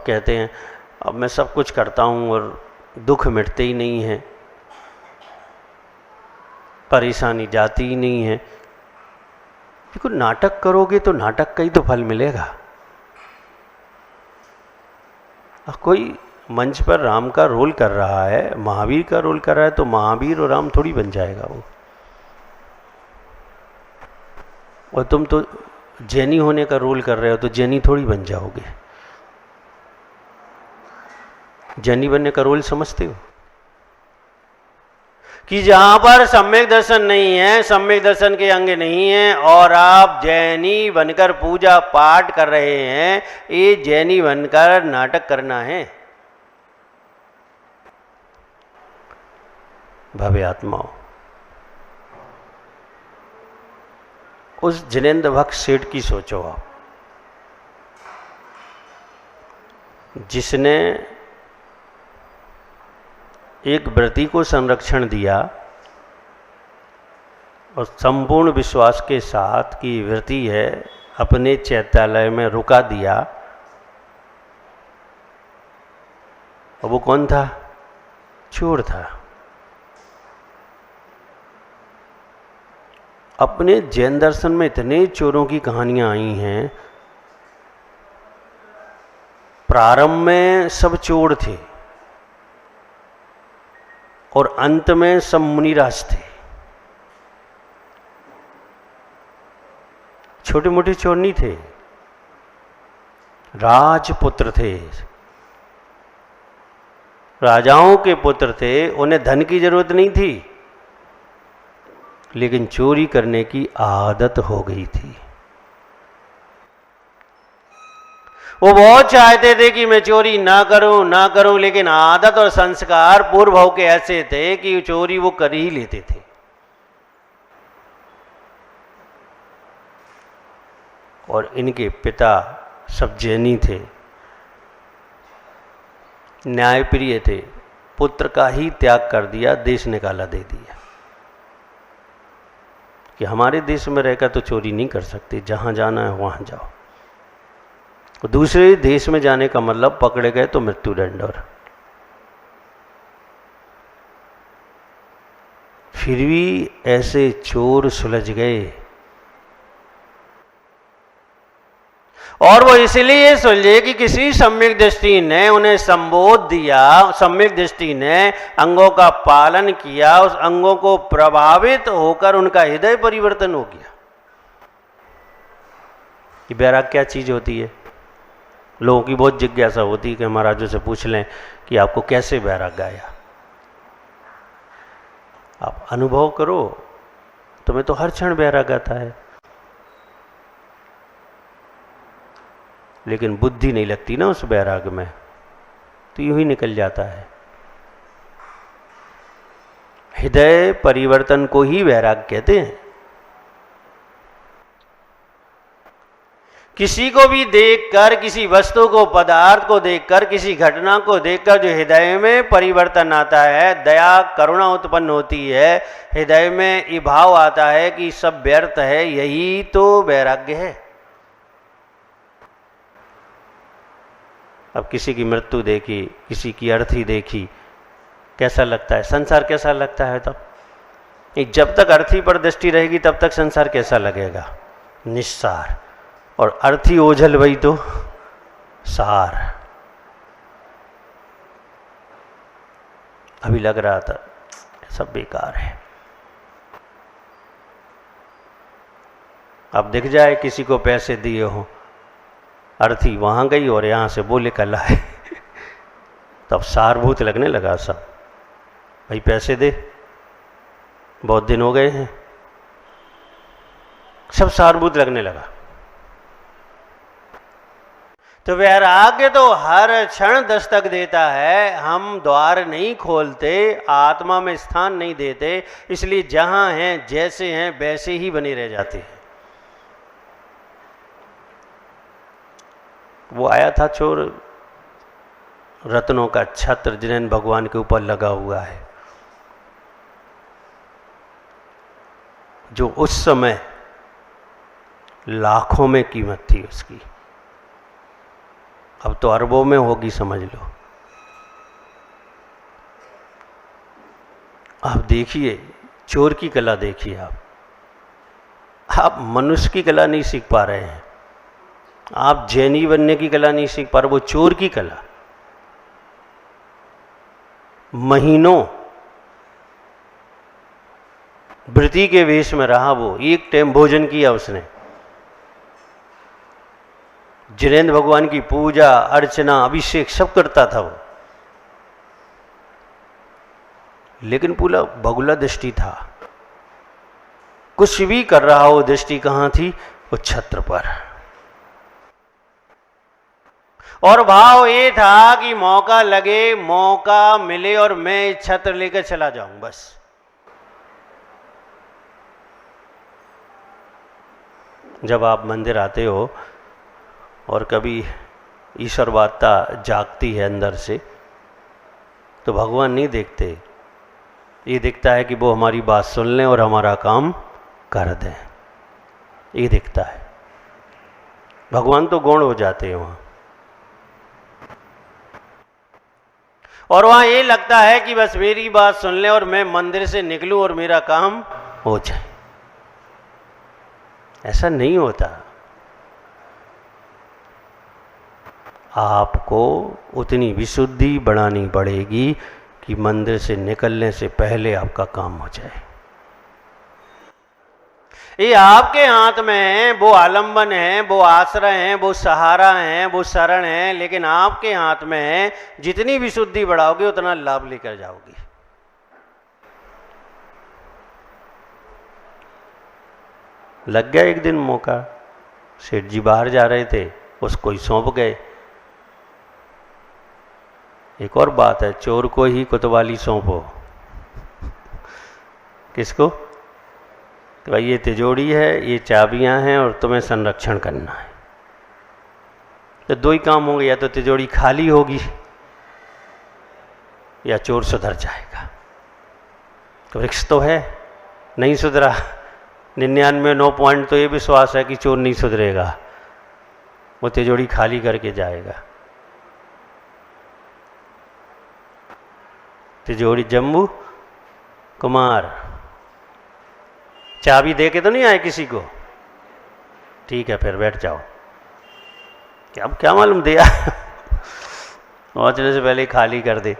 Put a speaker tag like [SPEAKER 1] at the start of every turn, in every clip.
[SPEAKER 1] अब कहते हैं अब मैं सब कुछ करता हूँ और दुख मिटते ही नहीं हैं, परेशानी जाती ही नहीं है। देखो नाटक करोगे तो नाटक का ही तो फल मिलेगा। कोई मंच पर राम का रोल कर रहा है, महावीर का रोल कर रहा है, तो महावीर और राम थोड़ी बन जाएगा वो। और तुम तो जैनी होने का रोल कर रहे हो तो जैनी थोड़ी बन जाओगे। जैनी बनने का रोल समझते हो कि जहां पर सम्यक दर्शन नहीं है, सम्यक दर्शन के अंग नहीं है और आप जैनी बनकर पूजा पाठ कर रहे हैं, ये जैनी बनकर नाटक करना है। भव्य आत्माओं, उस जिनेंद्र भक्त सेठ की सोचो आप, जिसने एक व्रती को संरक्षण दिया और संपूर्ण विश्वास के साथ कि व्रती है, अपने चैत्यालय में रुका दिया। और वो कौन था? चोर था। अपने जैन दर्शन में इतने चोरों की कहानियां आई हैं। प्रारंभ में सब चोर थे और अंत में सब मुनिराज थे। छोटे मोटे चोर नहीं थे, राजपुत्र थे, राजाओं के पुत्र थे। उन्हें धन की जरूरत नहीं थी, लेकिन चोरी करने की आदत हो गई थी। वो बहुत चाहते थे कि मैं चोरी ना करूं, लेकिन आदत और संस्कार पूर्व भाव के ऐसे थे कि चोरी वो कर ही लेते थे। और इनके पिता सब जैनी थे, न्यायप्रिय थे। पुत्र का ही त्याग कर दिया, देश निकाला दे दिया कि हमारे देश में रहकर तो चोरी नहीं कर सकते, जहां जाना है वहां जाओ। दूसरे देश में जाने का मतलब पकड़े गए तो मृत्युदंड। और फिर भी ऐसे चोर सुलझ गए, और वो इसलिए सुलझे कि किसी सम्यक दृष्टि ने उन्हें संबोध दिया, सम्यक दृष्टि ने अंगों का पालन किया, उस अंगों को प्रभावित होकर उनका हृदय परिवर्तन हो गया। कि वैराग क्या चीज होती है? लोगों की बहुत जिज्ञासा होती है कि महाराजों से पूछ लें कि आपको कैसे वैराग आया। आप अनुभव करो, तुम्हें तो हर क्षण वैराग आता है, लेकिन बुद्धि नहीं लगती ना उस वैराग में, तो यूं ही निकल जाता है। हृदय परिवर्तन को ही वैराग कहते हैं। किसी को भी देखकर, किसी वस्तु को, पदार्थ को देखकर, किसी घटना को देखकर जो हृदय में परिवर्तन आता है, दया करुणा उत्पन्न होती है, हृदय में ये भाव आता है कि सब व्यर्थ है, यही तो वैराग्य है। अब किसी की मृत्यु देखी, किसी की अर्थी देखी, कैसा लगता है? संसार कैसा लगता है? तब जब तक अर्थी पर दृष्टि रहेगी तब तक संसार कैसा लगेगा? निस्सार। और अर्थी ओझल वही तो सार। अभी लग रहा था सब बेकार है, अब दिख जाए किसी को पैसे दिए हो, अर्थी वहां गई और यहां से बोले कल आए तब सारभूत लगने लगा सब। भाई पैसे दे, बहुत दिन हो गए हैं, सब सारभूत लगने लगा। तो वैराग्य तो हर क्षण दस्तक देता है। हम द्वार नहीं खोलते, आत्मा में स्थान नहीं देते, इसलिए जहां हैं, जैसे हैं, वैसे ही बने रह जाते हैं। वो आया था चोर, रत्नों का छत्र जिनेंद्र भगवान के ऊपर लगा हुआ है, जो उस समय लाखों में कीमत थी उसकी। अब तो अरबों में होगी, समझ लो। आप देखिए, चोर की कला देखिए आप मनुष्य की कला नहीं सीख पा रहे हैं, आप जैनी बनने की कला नहीं सीख पा रहे, वो चोर की कला। महीनों व्रती के वेश में रहा वो, एक टाइम भोजन किया उसने, जिनेंद्र भगवान की पूजा अर्चना अभिषेक सब करता था वो, लेकिन पूरा बगुला दृष्टि था। कुछ भी कर रहा हो, दृष्टि कहां थी? वो छत्र पर। और भाव ये था कि मौका लगे, मौका मिले और मैं छत्र लेकर चला जाऊं बस। जब आप मंदिर आते हो और कभी ईश्वरवादिता जागती है अंदर से, तो भगवान नहीं देखते, ये दिखता है कि वो हमारी बात सुन लें और हमारा काम कर दें, ये दिखता है। भगवान तो गौण हो जाते हैं वहां, और वहां ये लगता है कि बस मेरी बात सुन लें और मैं मंदिर से निकलूं और मेरा काम हो जाए। ऐसा नहीं होता। आपको उतनी विशुद्धि बढ़ानी पड़ेगी कि मंदिर से निकलने से पहले आपका काम हो जाए। ये आपके हाथ में है, वो आलंबन है, वो आश्रय है, वो सहारा है, वो शरण है, लेकिन आपके हाथ में है। जितनी विशुद्धि बढ़ाओगे उतना लाभ लेकर जाओगे। लग गया एक दिन मौका, सेठ जी बाहर जा रहे थे, उसको ही सौंप गए। एक और बात है, चोर को ही कोतवाली सौंपो। किसको? तो भाई ये तिजोरी है, ये चाबियां हैं और तुम्हें संरक्षण करना है। तो दो ही काम होंगे, या तो तिजोरी खाली होगी या चोर सुधर जाएगा। तो रिक्स तो है, नहीं सुधरा, 99 पॉइंट तो ये विश्वास है कि चोर नहीं सुधरेगा, वो तिजोरी खाली करके जाएगा। तिजोरी जम्बू कुमार चाबी दे के तो नहीं आए किसी को? ठीक है, फिर बैठ जाओ। अब क्या मालूम दिया पहुंचने से पहले खाली कर दे।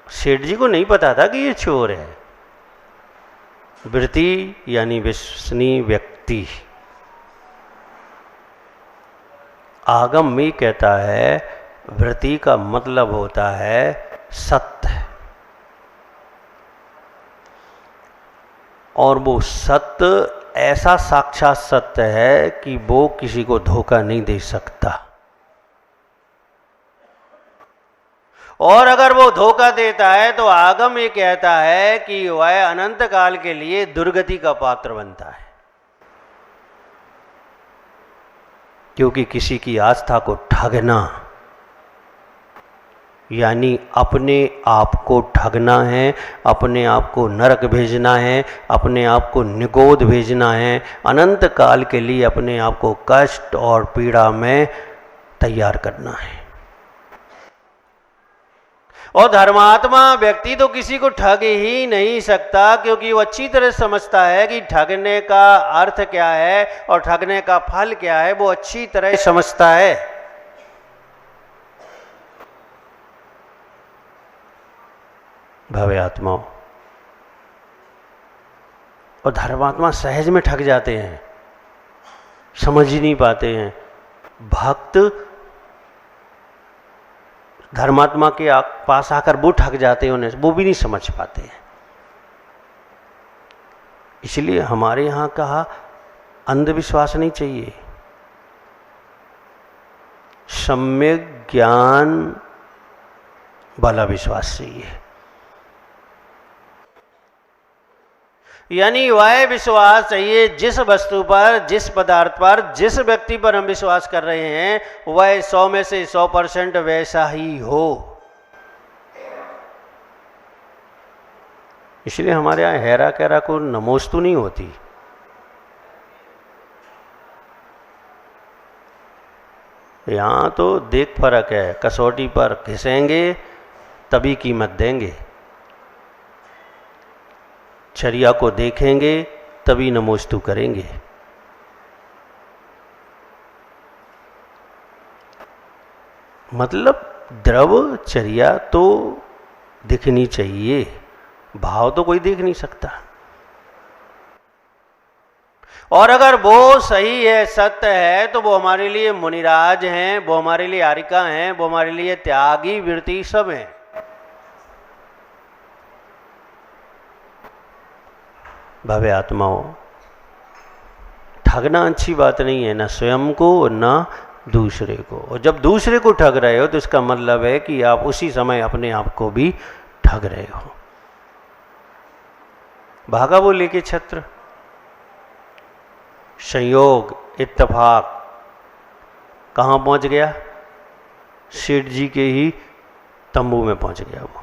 [SPEAKER 1] सेठ जी को नहीं पता था कि ये चोर है। वृत्ति यानी विश्वसनीय व्यक्ति। आगम में कहता है वृत्ति का मतलब होता है सत्य, और वो सत्य ऐसा साक्षात सत्य है कि वो किसी को धोखा नहीं दे सकता। और अगर वो धोखा देता है तो आगम ये कहता है कि वह अनंत काल के लिए दुर्गति का पात्र बनता है, क्योंकि किसी की आस्था को ठगना यानी अपने आप को ठगना है, अपने आप को नरक भेजना है, अपने आप को निगोद भेजना है, अनंत काल के लिए अपने आप को कष्ट और पीड़ा में तैयार करना है। और धर्मात्मा व्यक्ति तो किसी को ठग ही नहीं सकता, क्योंकि वो अच्छी तरह समझता है कि ठगने का अर्थ क्या है और ठगने का फल क्या है, वो अच्छी तरह समझता है। भव्य आत्माओं, और धर्मात्मा सहज में ठग जाते हैं, समझ ही नहीं पाते हैं। भक्त धर्मात्मा के पास आकर वो ठग जाते हैं, उन्हें वो भी नहीं समझ पाते हैं। इसलिए हमारे यहाँ कहा अंधविश्वास नहीं चाहिए, सम्यक ज्ञान वाला विश्वास चाहिए। यानी वह विश्वास चाहिए जिस वस्तु पर, जिस पदार्थ पर, जिस व्यक्ति पर हम विश्वास कर रहे हैं वह 100 में से 100% वैसा ही हो। इसलिए हमारे यहाँ हेरा कैरा को नमोस्तु नहीं होती। तो यहाँ तो देख फर्क है, कसौटी पर घिसेंगे तभी कीमत देंगे, चर्या को देखेंगे तभी नमोस्तु करेंगे। मतलब द्रव चर्या तो दिखनी चाहिए, भाव तो कोई देख नहीं सकता। और अगर वो सही है, सत्य है, तो वो हमारे लिए मुनिराज हैं, वो हमारे लिए आरिका हैं, वो हमारे लिए त्यागी वृत्ति सब हैं। भव्य आत्माओं, ठगना अच्छी बात नहीं है, ना स्वयं को और ना दूसरे को। और जब दूसरे को ठग रहे हो तो इसका मतलब है कि आप उसी समय अपने आप को भी ठग रहे हो। भागा वो लेके छत्र, संयोग इत्तेफाक कहाँ पहुंच गया? सेठ जी के ही तंबू में पहुंच गया वो,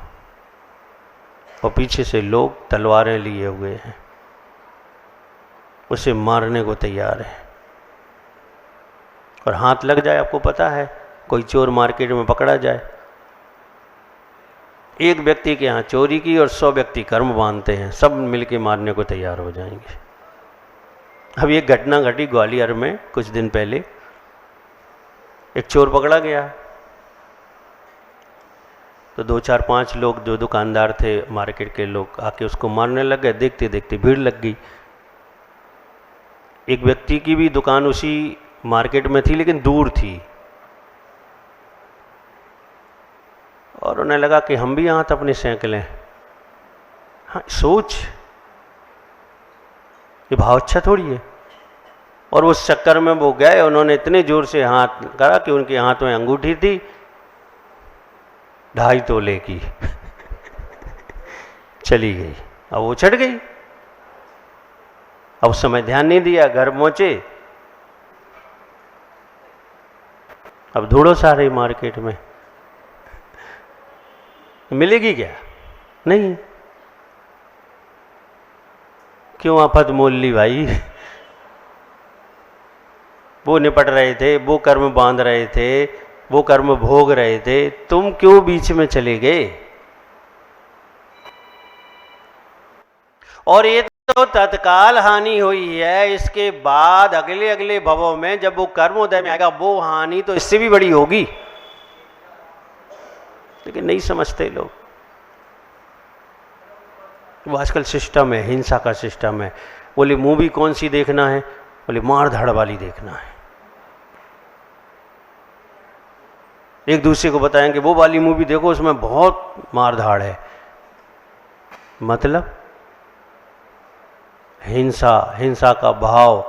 [SPEAKER 1] और पीछे से लोग तलवारें लिए हुए हैं, उसे मारने को तैयार है। और हाथ लग जाए, आपको पता है, कोई चोर मार्केट में पकड़ा जाए, एक व्यक्ति के यहाँ चोरी की और 100 व्यक्ति कर्म बांधते हैं, सब मिलके मारने को तैयार हो जाएंगे। अब ये घटना घटी ग्वालियर में कुछ दिन पहले। एक चोर पकड़ा गया, तो 2 4 5 लोग जो दुकानदार थे मार्केट के लोग आके उसको मारने लग गए। देखते देखते भीड़ लग गई। एक व्यक्ति की भी दुकान उसी मार्केट में थी लेकिन दूर थी, और उन्हें लगा कि हम भी यहाँ तो अपने सेंक लें। हाँ, सोच, ये भाव अच्छा थोड़ी है। और उस चक्कर में वो गए, उन्होंने इतने जोर से हाथ करा कि उनके हाथ में अंगूठी थी 2.5 तोले की चली गई। अब वो चढ़ गई। अब उस समय ध्यान नहीं दिया, घर पहुंचे, अब ढूंढो सारे मार्केट में, मिलेगी क्या? नहीं। क्यों आफत मोल ली भाई? वो निपट रहे थे, वो कर्म बांध रहे थे, वो कर्म भोग रहे थे, तुम क्यों बीच में चले गए? और ये तो तत्काल हानि हुई है, इसके बाद अगले अगले भवों में जब वो कर्मोदय में आएगा वो हानि तो इससे भी बड़ी होगी। लेकिन नहीं समझते लोग। वो आजकल सिस्टम है, हिंसा का सिस्टम है। बोले मूवी कौन सी देखना है? बोले मार धाड़ वाली देखना है। एक दूसरे को बताएंगे वो वाली मूवी देखो, उसमें बहुत मार धाड़ है। मतलब हिंसा, हिंसा का भाव,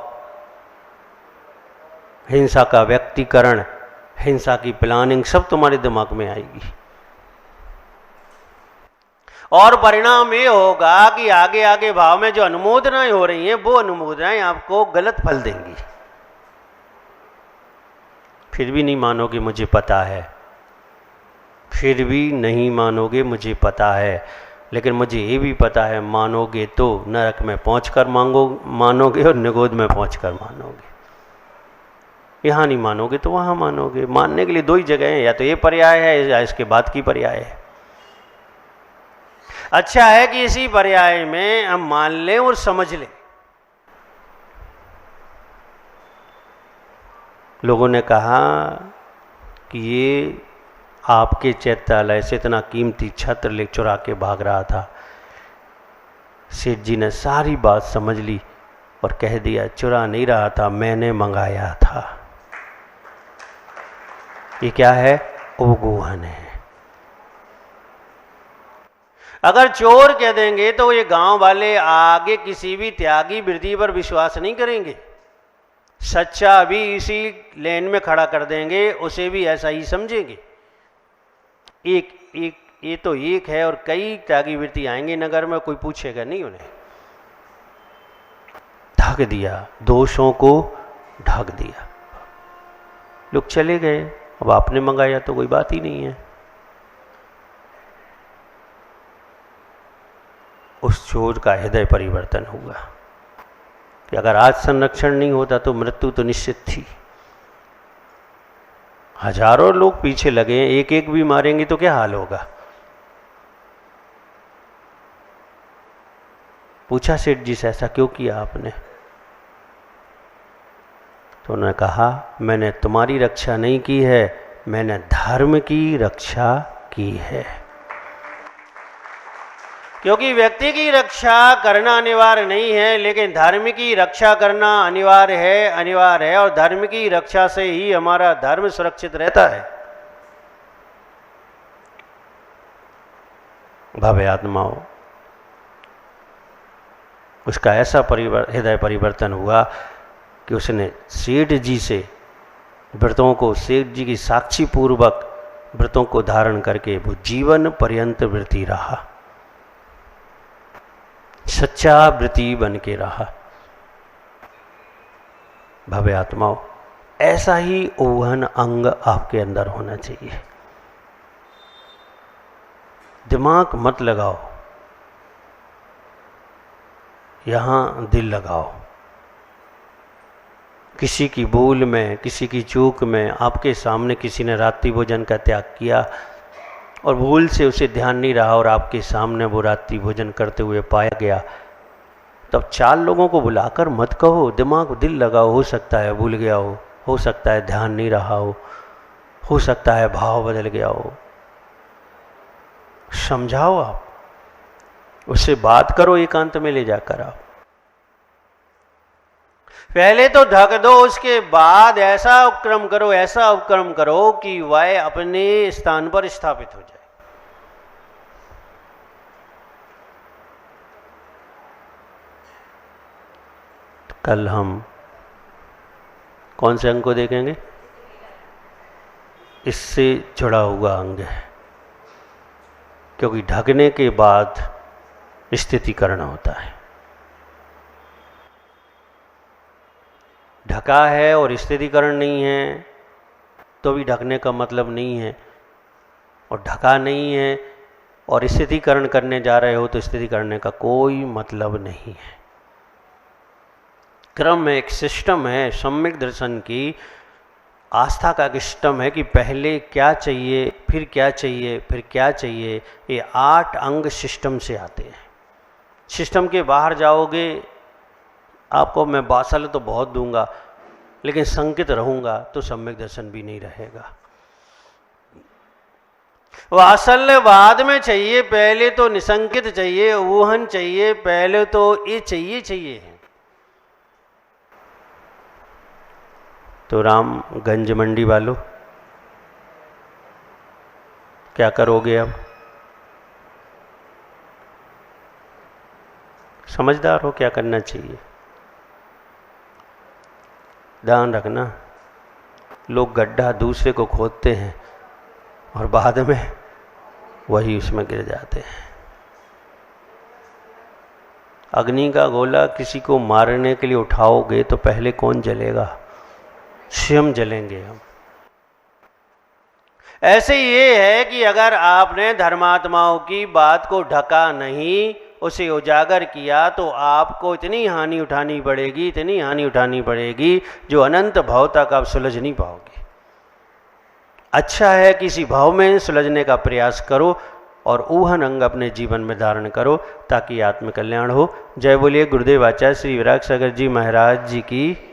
[SPEAKER 1] हिंसा का व्यक्तिकरण, हिंसा की प्लानिंग सब तुम्हारे दिमाग में आएगी। और परिणाम ये होगा कि आगे आगे भाव में जो अनुमोदनाएं हो रही हैं वो अनुमोदनाएं आपको गलत फल देंगी। फिर भी नहीं मानोगे, मुझे पता है, फिर भी नहीं मानोगे, मुझे पता है। लेकिन मुझे ये भी पता है, मानोगे तो नरक में पहुंचकर मानोगे और निगोद में पहुंचकर मानोगे। यहाँ नहीं मानोगे तो वहाँ मानोगे। मानने के लिए 2 ही जगह हैं, या तो ये पर्याय है या इसके बाद की पर्याय है। अच्छा है कि इसी पर्याय में हम मान लें और समझ लें। लोगों ने कहा कि ये आपके चैत्यालय से इतना कीमती छत्र ले चुरा के भाग रहा था। सेठ जी ने सारी बात समझ ली और कह दिया, चुरा नहीं रहा था, मैंने मंगाया था। ये क्या है? उपगोहन है। अगर चोर कह देंगे तो ये गांव वाले आगे किसी भी त्यागी वृत्ति पर विश्वास नहीं करेंगे। सच्चा भी इसी लेन में खड़ा कर देंगे, उसे भी ऐसा ही समझेंगे। ये तो एक है और कई त्यागी वृत्ति आएंगे नगर में, कोई पूछेगा नहीं उन्हें। ढक दिया, दोषों को ढक दिया, लोग चले गए। अब आपने मंगाया तो कोई बात ही नहीं है। उस चोर का हृदय परिवर्तन हुआ कि अगर आज संरक्षण नहीं होता तो मृत्यु तो निश्चित थी। हजारों लोग पीछे लगे हैं, एक एक भी मारेंगे तो क्या हाल होगा। पूछा सेठ जी से, ऐसा क्यों किया आपने? तो उन्होंने कहा, मैंने तुम्हारी रक्षा नहीं की है, मैंने धर्म की रक्षा की है। क्योंकि व्यक्ति की रक्षा करना अनिवार्य नहीं है, लेकिन धर्म की रक्षा करना अनिवार्य है, और धर्म की रक्षा से ही हमारा धर्म सुरक्षित रहता है। भव्य आत्माओं, उसका ऐसा हृदय परिवर्तन हुआ कि उसने सेठ जी से व्रतों को, सेठ जी की साक्षी पूर्वक व्रतों को धारण करके वो जीवन पर्यंत व्रती रहा, सच्चा व्रती बन के रहा। भव्य आत्माओं, ऐसा ही ओहन अंग आपके अंदर होना चाहिए। दिमाग मत लगाओ, यहां दिल लगाओ। किसी की भूल में, किसी की चूक में आपके सामने किसी ने रात्रि भोजन का त्याग किया और भूल से उसे ध्यान नहीं रहा और आपके सामने वो रात्रि भोजन करते हुए पाया गया, तब 4 लोगों को बुलाकर मत कहो, दिमाग दिल लगाओ। हो सकता है भूल गया हो सकता है ध्यान नहीं रहा हो सकता है भाव बदल गया हो। समझाओ, आप उससे बात करो, एकांत में ले जाकर आप पहले तो ढक दो, उसके बाद ऐसा उपक्रम करो कि वह अपने स्थान पर स्थापित हो जाए। कल हम कौन से अंग को देखेंगे? इससे जुड़ा हुआ अंग है, क्योंकि ढकने के बाद स्थितीकरण होता है। ढका है और स्थितीकरण नहीं है तो भी ढकने का मतलब नहीं है, और ढका नहीं है और स्थितीकरण करने जा रहे हो तो स्थिति करने का कोई मतलब नहीं है। क्रम है, एक सिस्टम है, सम्यक दर्शन की आस्था का एक सिस्टम है कि पहले क्या चाहिए, फिर क्या चाहिए, फिर क्या चाहिए। ये 8 अंग सिस्टम से आते हैं। सिस्टम के बाहर जाओगे, आपको मैं बासल तो बहुत दूंगा, लेकिन संकित रहूंगा तो सम्यक दर्शन भी नहीं रहेगा। वात्सल्य बाद में चाहिए, पहले तो निसंकित चाहिए, ऊहन चाहिए, पहले तो ये चाहिए है। तो रामगंज मंडी वालों, क्या करोगे अब? समझदार हो, क्या करना चाहिए? ध्यान रखना, लोग गड्ढा दूसरे को खोदते हैं और बाद में वही उसमें गिर जाते हैं। अग्नि का गोला किसी को मारने के लिए उठाओगे तो पहले कौन जलेगा? स्वयं जलेंगे हम। ऐसे ये है कि अगर आपने धर्मात्माओं की बात को ढका नहीं, उसे उजागर किया, तो आपको इतनी हानि उठानी पड़ेगी जो अनंत भाव तक आप सुलझ नहीं पाओगे। अच्छा है किसी भाव में सुलझने का प्रयास करो और ऊहन अंग अपने जीवन में धारण करो ताकि आत्म कल्याण हो। जय बोलिए गुरुदेव आचार्य श्री विराग सागर जी महाराज जी की।